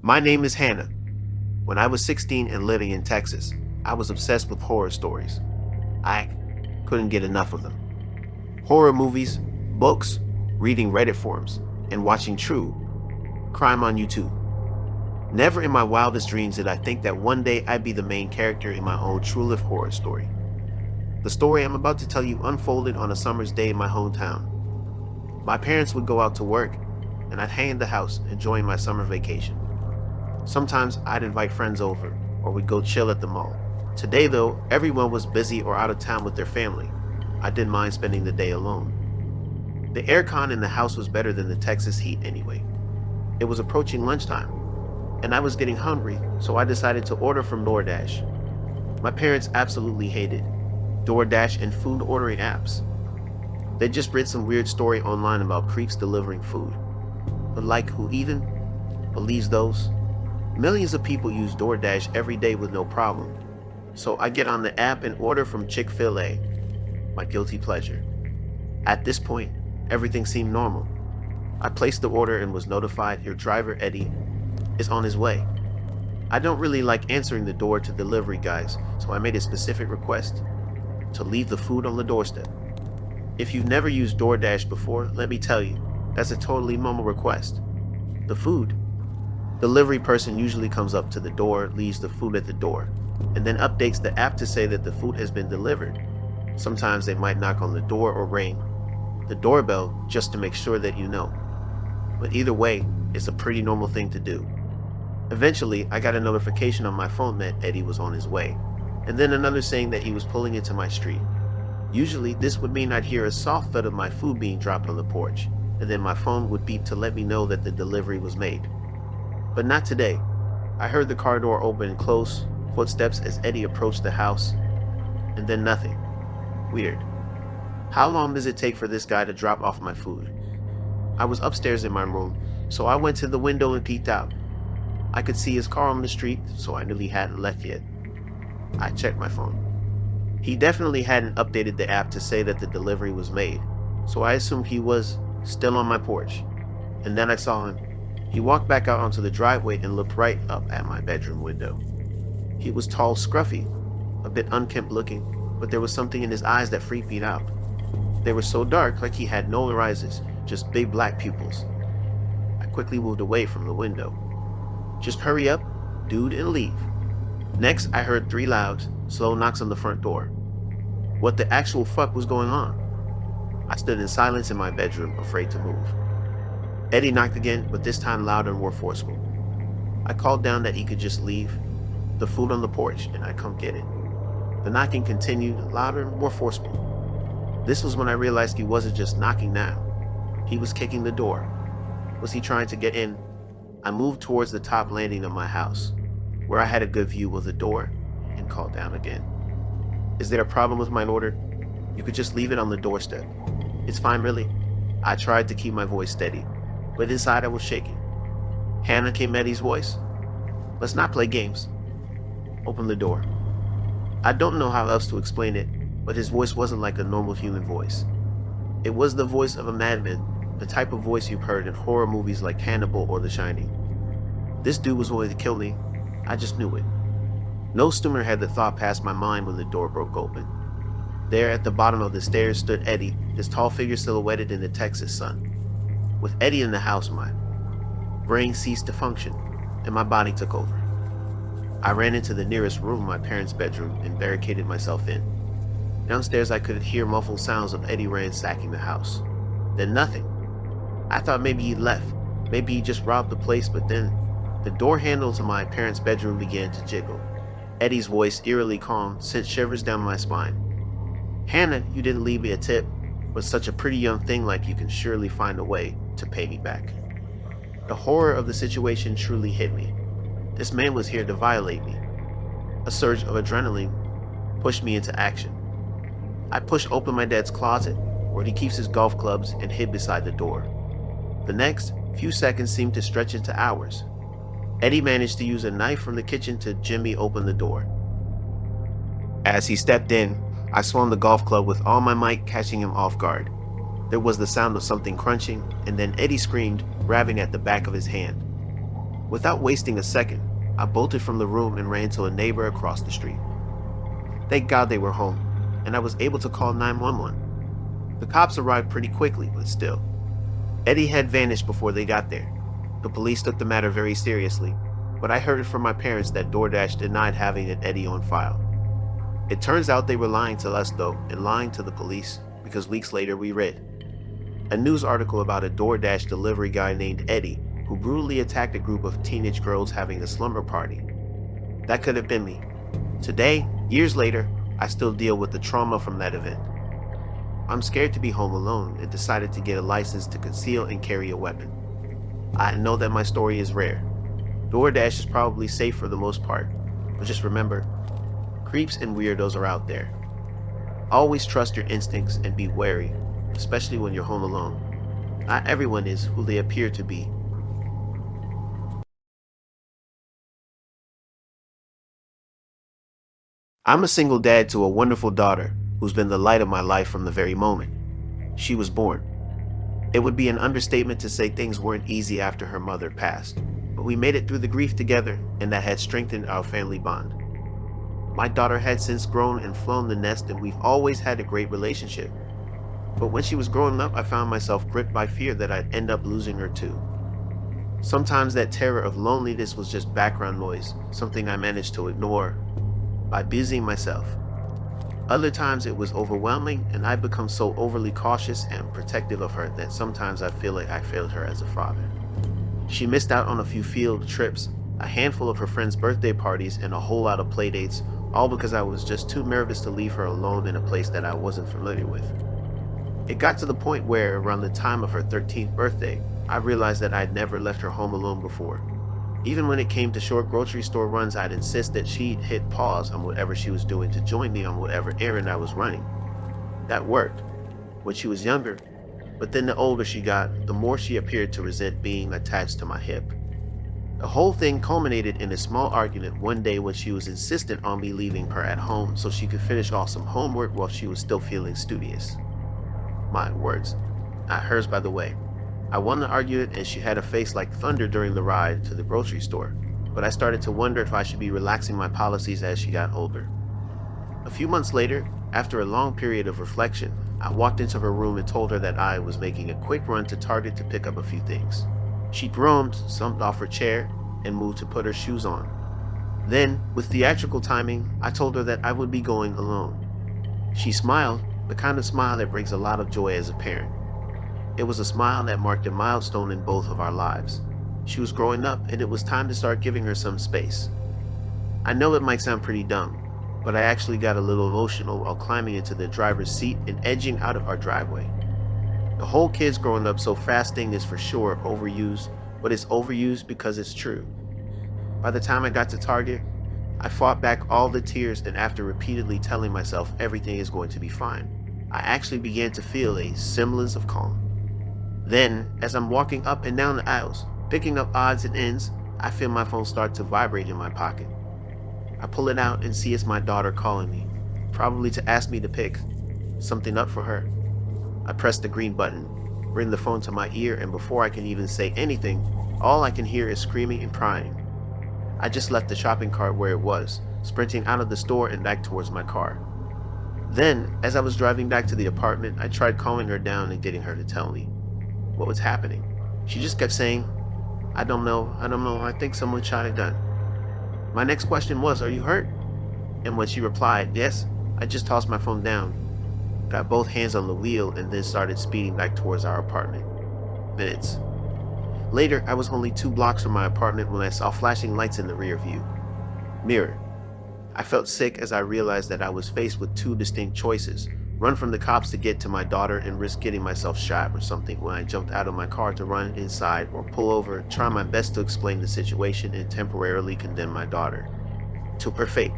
My name is Hannah. When I was 16 and living in Texas, I was obsessed with horror stories. I couldn't get enough of them. Horror movies, books, reading Reddit forums, and watching true crime on YouTube. Never in my wildest dreams did I think that one day I'd be the main character in my own true-life horror story. The story I'm about to tell you unfolded on a summer's day in my hometown. My parents would go out to work, and I'd hang in the house enjoying my summer vacation. Sometimes I'd invite friends over, or we'd go chill at the mall. Today though, everyone was busy or out of town with their family. I didn't mind spending the day alone. The aircon in the house was better than the Texas heat anyway. It was approaching lunchtime, and I was getting hungry, so I decided to order from DoorDash. My parents absolutely hated DoorDash and food ordering apps. They just read some weird story online about creeps delivering food. But like, who even believes those? Millions of people use DoorDash every day with no problem. So I get on the app and order from Chick-fil-A, my guilty pleasure. At this point, everything seemed normal. I placed the order and was notified your driver, Eddie, is on his way. I don't really like answering the door to delivery guys, so I made a specific request to leave the food on the doorstep. If you've never used DoorDash before, let me tell you, that's a totally normal request. The food. Delivery person usually comes up to the door, leaves the food at the door, and then updates the app to say that the food has been delivered. Sometimes they might knock on the door or ring the doorbell just to make sure that you know. But either way, it's a pretty normal thing to do. Eventually, I got a notification on my phone that Eddie was on his way, and then another saying that he was pulling into my street. Usually, this would mean I'd hear a soft thud of my food being dropped on the porch, and then my phone would beep to let me know that the delivery was made. But not today. I heard the car door open and close, footsteps as Eddie approached the house, and then nothing. Weird. How long does it take for this guy to drop off my food? I was upstairs in my room, so I went to the window and peeked out. I could see his car on the street, so I knew he hadn't left yet. I checked my phone. He definitely hadn't updated the app to say that the delivery was made, so I assumed he was still on my porch. And then I saw him. He walked back out onto the driveway and looked right up at my bedroom window. He was tall, scruffy, a bit unkempt looking, but there was something in his eyes that freaked me out. They were so dark, like he had no irises, just big black pupils. I quickly moved away from the window. Just hurry up, dude, and leave. Next, I heard 3 loud, slow knocks on the front door. What the actual fuck was going on? I stood in silence in my bedroom, afraid to move. Eddie knocked again, but this time louder and more forceful. I called down that he could just leave the food on the porch and I'd come get it. The knocking continued, louder and more forceful. This was when I realized he wasn't just knocking now. He was kicking the door. Was he trying to get in? I moved towards the top landing of my house, where I had a good view of the door, and called down again. Is there a problem with my order? You could just leave it on the doorstep. It's fine, really. I tried to keep my voice steady, but inside I was shaking. Hannah, came Eddie's voice. Let's not play games. Open the door. I don't know how else to explain it, but his voice wasn't like a normal human voice. It was the voice of a madman, the type of voice you've heard in horror movies like Hannibal or The Shining. This dude was going to kill me. I just knew it. No sooner had the thought passed my mind when the door broke open. There at the bottom of the stairs stood Eddie, his tall figure silhouetted in the Texas sun. With Eddie in the house, my brain ceased to function, and my body took over. I ran into the nearest room, my parents' bedroom, and barricaded myself in. Downstairs I could hear muffled sounds of Eddie ransacking the house. Then nothing. I thought maybe he'd left. Maybe he just robbed the place, but then the door handle to my parents' bedroom began to jiggle. Eddie's voice, eerily calm, sent shivers down my spine. Hannah, you didn't leave me a tip, but such a pretty young thing like you can surely find a way to pay me back. The horror of the situation truly hit me. This man was here to violate me. A surge of adrenaline pushed me into action. I pushed open my dad's closet, where he keeps his golf clubs, and hid beside the door. The next few seconds seemed to stretch into hours. Eddie managed to use a knife from the kitchen to jimmy open the door. As he stepped in, I swung the golf club with all my might, catching him off guard. There was the sound of something crunching, and then Eddie screamed, grabbing at the back of his hand. Without wasting a second, I bolted from the room and ran to a neighbor across the street. Thank God they were home, and I was able to call 911. The cops arrived pretty quickly, but still. Eddie had vanished before they got there. The police took the matter very seriously, but I heard from my parents that DoorDash denied having an Eddie on file. It turns out they were lying to us though, and lying to the police, because weeks later we read a news article about a DoorDash delivery guy named Eddie who brutally attacked a group of teenage girls having a slumber party. That could have been me. Today, years later, I still deal with the trauma from that event. I'm scared to be home alone and decided to get a license to conceal and carry a weapon. I know that my story is rare. DoorDash is probably safe for the most part, but just remember, creeps and weirdos are out there. Always trust your instincts and be wary, especially when you're home alone. Not everyone is who they appear to be. I'm a single dad to a wonderful daughter who's been the light of my life from the very moment she was born. It would be an understatement to say things weren't easy after her mother passed, but we made it through the grief together, and that had strengthened our family bond. My daughter had since grown and flown the nest, and we've always had a great relationship. But when she was growing up, I found myself gripped by fear that I'd end up losing her too. Sometimes that terror of loneliness was just background noise, something I managed to ignore by busying myself. Other times it was overwhelming, and I become so overly cautious and protective of her that sometimes I feel like I failed her as a father. She missed out on a few field trips, a handful of her friends' birthday parties, and a whole lot of playdates, all because I was just too nervous to leave her alone in a place that I wasn't familiar with. It got to the point where, around the time of her 13th birthday, I realized that I'd never left her home alone before. Even when it came to short grocery store runs, I'd insist that she'd hit pause on whatever she was doing to join me on whatever errand I was running. That worked when she was younger, but then the older she got, the more she appeared to resent being attached to my hip. The whole thing culminated in a small argument one day when she was insistent on me leaving her at home so she could finish off some homework while she was still feeling studious. My words, not hers by the way. I won the argument and she had a face like thunder during the ride to the grocery store, but I started to wonder if I should be relaxing my policies as she got older. A few months later, after a long period of reflection, I walked into her room and told her that I was making a quick run to Target to pick up a few things. She groaned, slumped off her chair, and moved to put her shoes on. Then, with theatrical timing, I told her that I would be going alone. She smiled, the kind of smile that brings a lot of joy as a parent. It was a smile that marked a milestone in both of our lives. She was growing up, and it was time to start giving her some space. I know it might sound pretty dumb, but I actually got a little emotional while climbing into the driver's seat and edging out of our driveway. The whole kids growing up so fast thing is for sure overused, but it's overused because it's true. By the time I got to Target, I fought back all the tears, and after repeatedly telling myself everything is going to be fine, I actually began to feel a semblance of calm. Then, as I'm walking up and down the aisles, picking up odds and ends, I feel my phone start to vibrate in my pocket. I pull it out and see it's my daughter calling me, probably to ask me to pick something up for her. I press the green button, bring the phone to my ear, and before I can even say anything, all I can hear is screaming and crying. I just left the shopping cart where it was, sprinting out of the store and back towards my car. Then, as I was driving back to the apartment, I tried calming her down and getting her to tell me what was happening. She just kept saying, I don't know, I think someone shot a gun. My next question was, are you hurt? And when she replied, yes, I just tossed my phone down, got both hands on the wheel, and then started speeding back towards our apartment. Minutes later, I was only 2 blocks from my apartment when I saw flashing lights in the rear view mirror. I felt sick as I realized that I was faced with 2 distinct choices: run from the cops to get to my daughter and risk getting myself shot or something when I jumped out of my car to run inside, or pull over, try my best to explain the situation and temporarily condemn my daughter to her fate.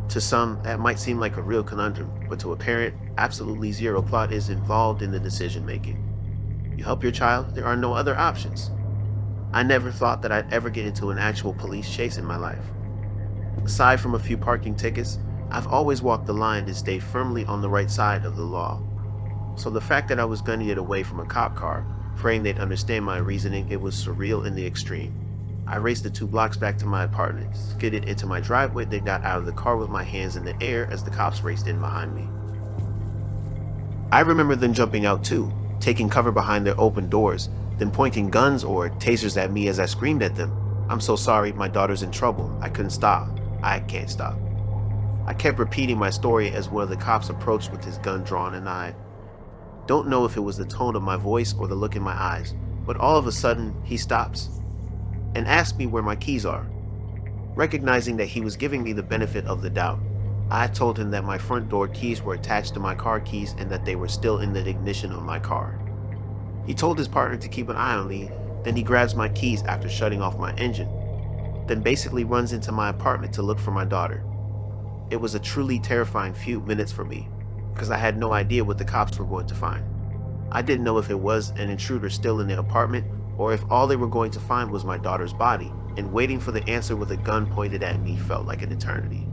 To some, that might seem like a real conundrum, but to a parent, absolutely zero thought is involved in the decision making. You help your child, there are no other options. I never thought that I'd ever get into an actual police chase in my life. Aside from a few parking tickets, I've always walked the line and stayed firmly on the right side of the law. So the fact that I was gunning it away from a cop car, praying they'd understand my reasoning, it was surreal in the extreme. I raced the 2 blocks back to my apartment, skidded into my driveway, then got out of the car with my hands in the air as the cops raced in behind me. I remember them jumping out too, taking cover behind their open doors, then pointing guns or tasers at me as I screamed at them. "I'm so sorry, my daughter's in trouble. I couldn't stop. I can't stop." I kept repeating my story as one of the cops approached with his gun drawn, and I don't know if it was the tone of my voice or the look in my eyes, but all of a sudden he stops and asks me where my keys are. Recognizing that he was giving me the benefit of the doubt, I told him that my front door keys were attached to my car keys and that they were still in the ignition of my car. He told his partner to keep an eye on me, then he grabs my keys after shutting off my engine, then basically runs into my apartment to look for my daughter. It was a truly terrifying few minutes for me, because I had no idea what the cops were going to find. I didn't know if it was an intruder still in the apartment, or if all they were going to find was my daughter's body, and waiting for the answer with a gun pointed at me felt like an eternity.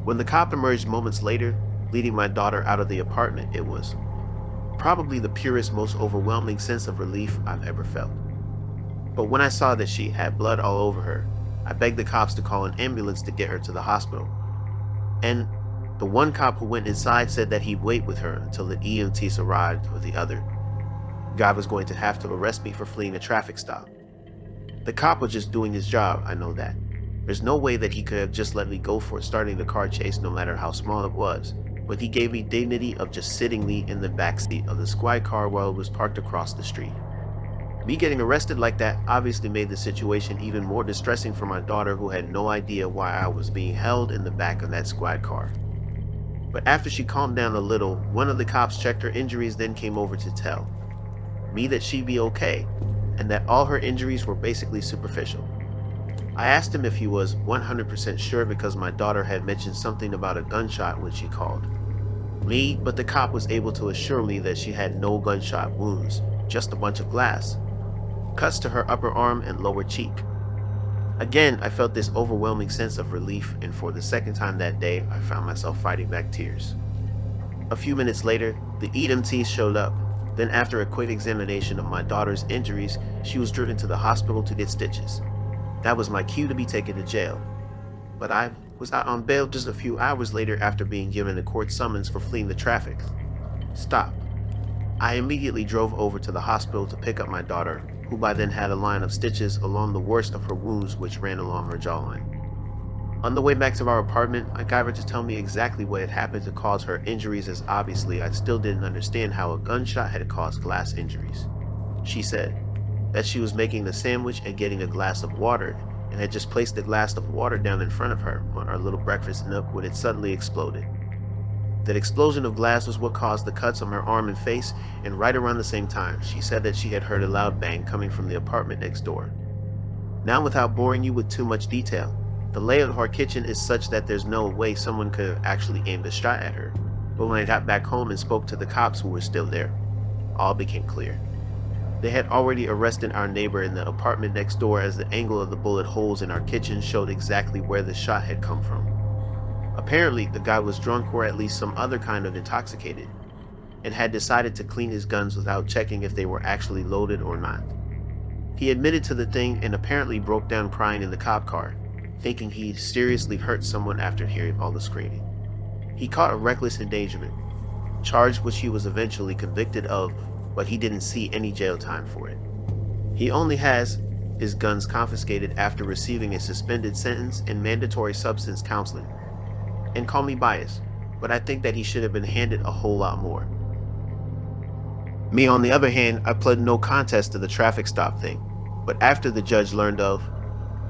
When the cop emerged moments later, leading my daughter out of the apartment, it was probably the purest, most overwhelming sense of relief I've ever felt. But when I saw that she had blood all over her, I begged the cops to call an ambulance to get her to the hospital. And the one cop who went inside said that he'd wait with her until the EMTs arrived, or the other guy was going to have to arrest me for fleeing a traffic stop. The cop was just doing his job, I know that. There's no way that he could have just let me go for starting the car chase, no matter how small it was, but he gave me dignity of just sitting me in the backseat of the squad car while it was parked across the street. Me getting arrested like that obviously made the situation even more distressing for my daughter, who had no idea why I was being held in the back of that squad car. But after she calmed down a little, one of the cops checked her injuries, then came over to tell me that she'd be okay, and that all her injuries were basically superficial. I asked him if he was 100% sure, because my daughter had mentioned something about a gunshot when she called me, but the cop was able to assure me that she had no gunshot wounds, just a bunch of glass cuts to her upper arm and lower cheek. Again, I felt this overwhelming sense of relief, and for the second time that day, I found myself fighting back tears. A few minutes later, the EMTs showed up. Then after a quick examination of my daughter's injuries, she was driven to the hospital to get stitches. That was my cue to be taken to jail. But I was out on bail just a few hours later after being given a court summons for fleeing the traffic stop. I immediately drove over to the hospital to pick up my daughter, who by then had a line of stitches along the worst of her wounds, which ran along her jawline. On the way back to our apartment, I got her to tell me exactly what had happened to cause her injuries, as obviously I still didn't understand how a gunshot had caused glass injuries. She said that she was making a sandwich and getting a glass of water, and had just placed the glass of water down in front of her on our little breakfast nook when it suddenly exploded. That explosion of glass was what caused the cuts on her arm and face, and right around the same time, she said that she had heard a loud bang coming from the apartment next door. Now, without boring you with too much detail, the layout of our kitchen is such that there's no way someone could have actually aimed a shot at her. But when I got back home and spoke to the cops who were still there, all became clear. They had already arrested our neighbor in the apartment next door, as the angle of the bullet holes in our kitchen showed exactly where the shot had come from. Apparently, the guy was drunk, or at least some other kind of intoxicated, and had decided to clean his guns without checking if they were actually loaded or not. He admitted to the thing and apparently broke down crying in the cop car, thinking he seriously hurt someone after hearing all the screaming. He caught a reckless endangerment charge, which he was eventually convicted of, but he didn't see any jail time for it. He only has his guns confiscated after receiving a suspended sentence and mandatory substance counseling. And call me biased, but I think that he should have been handed a whole lot more. Me, on the other hand, I pled no contest to the traffic stop thing, but after the judge learned of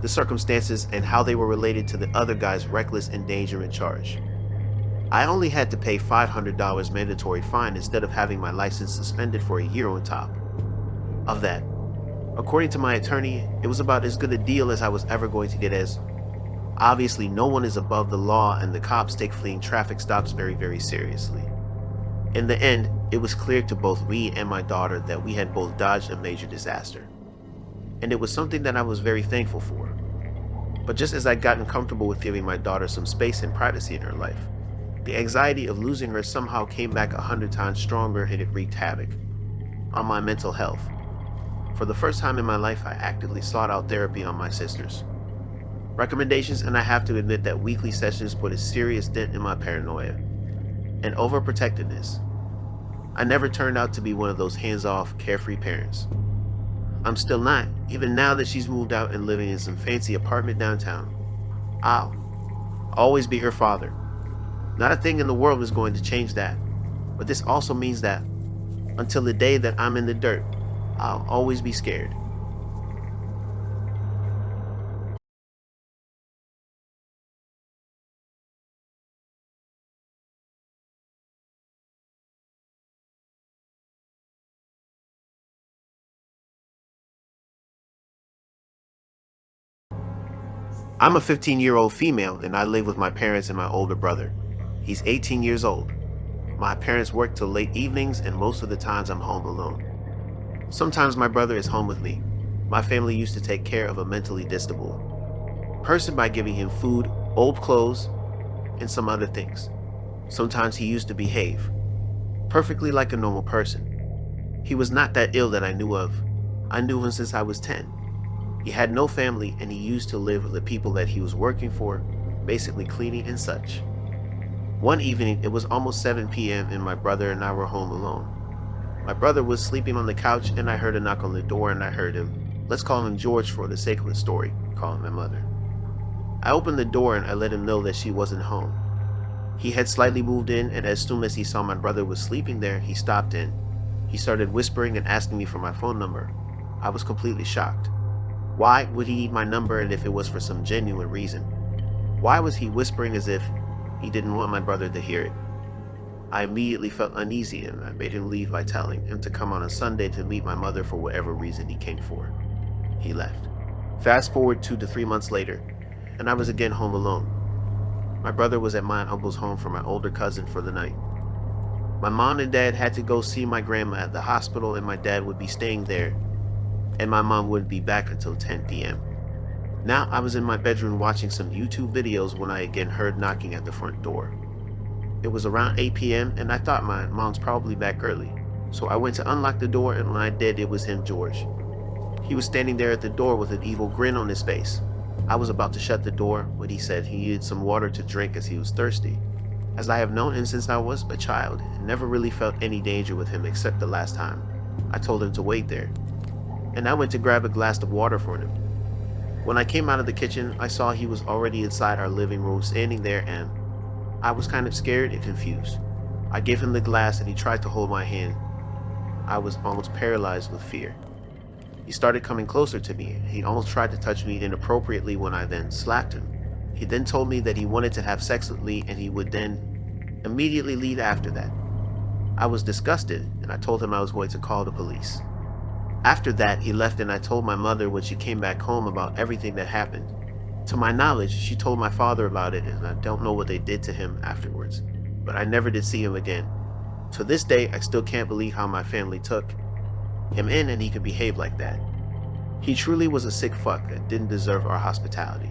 the circumstances and how they were related to the other guy's reckless endangerment charge, I only had to pay $500 mandatory fine instead of having my license suspended for a year on top of that. According to my attorney, it was about as good a deal as I was ever going to get, as obviously no one is above the law and the cops take fleeing traffic stops very, very seriously. In the end, it was clear to both me and my daughter that we had both dodged a major disaster. And it was something that I was very thankful for. But just as I'd gotten comfortable with giving my daughter some space and privacy in her life, the anxiety of losing her somehow came back 100 times stronger, and it wreaked havoc on my mental health. For the first time in my life, I actively sought out therapy on my sister's recommendations, and I have to admit that weekly sessions put a serious dent in my paranoia and overprotectiveness. I never turned out to be one of those hands-off, carefree parents. I'm still not, even now that she's moved out and living in some fancy apartment downtown. I'll always be her father. Not a thing in the world is going to change that. But this also means that until the day that I'm in the dirt, I'll always be scared. I'm a 15-year-old female and I live with my parents and my older brother. He's 18 years old. My parents work till late evenings and most of the times I'm home alone. Sometimes my brother is home with me. My family used to take care of a mentally disabled person by giving him food, old clothes, and some other things. Sometimes he used to behave perfectly like a normal person. He was not that ill that I knew of. I knew him since I was 10. He had no family and he used to live with the people that he was working for, basically cleaning and such. One evening, it was almost 7 p.m. and my brother and I were home alone. My brother was sleeping on the couch and I heard a knock on the door and I heard him, let's call him George for the sake of the story, calling my mother. I opened the door and I let him know that she wasn't home. He had slightly moved in and as soon as he saw my brother was sleeping there, he stopped in. He started whispering and asking me for my phone number. I was completely shocked. Why would he need my number and if it was for some genuine reason? Why was he whispering as if he didn't want my brother to hear it? I immediately felt uneasy and I made him leave by telling him to come on a Sunday to meet my mother for whatever reason he came for. He left. Fast forward 2 to 3 months later, and I was again home alone. My brother was at my uncle's home for my older cousin for the night. My mom and dad had to go see my grandma at the hospital and my dad would be staying there and my mom wouldn't be back until 10 p.m. Now I was in my bedroom watching some YouTube videos when I again heard knocking at the front door. It was around 8 p.m. and I thought my mom's probably back early. So I went to unlock the door and when I did, it was him, George. He was standing there at the door with an evil grin on his face. I was about to shut the door when he said he needed some water to drink as he was thirsty. As I have known him since I was a child and never really felt any danger with him except the last time, I told him to wait there. And I went to grab a glass of water for him. When I came out of the kitchen, I saw he was already inside our living room standing there and I was kind of scared and confused. I gave him the glass and he tried to hold my hand. I was almost paralyzed with fear. He started coming closer to me. He almost tried to touch me inappropriately when I then slapped him. He then told me that he wanted to have sex with me and he would then immediately leave after that. I was disgusted and I told him I was going to call the police. After that, he left and I told my mother when she came back home about everything that happened. To my knowledge, she told my father about it and I don't know what they did to him afterwards, but I never did see him again. To this day, I still can't believe how my family took him in and he could behave like that. He truly was a sick fuck that didn't deserve our hospitality.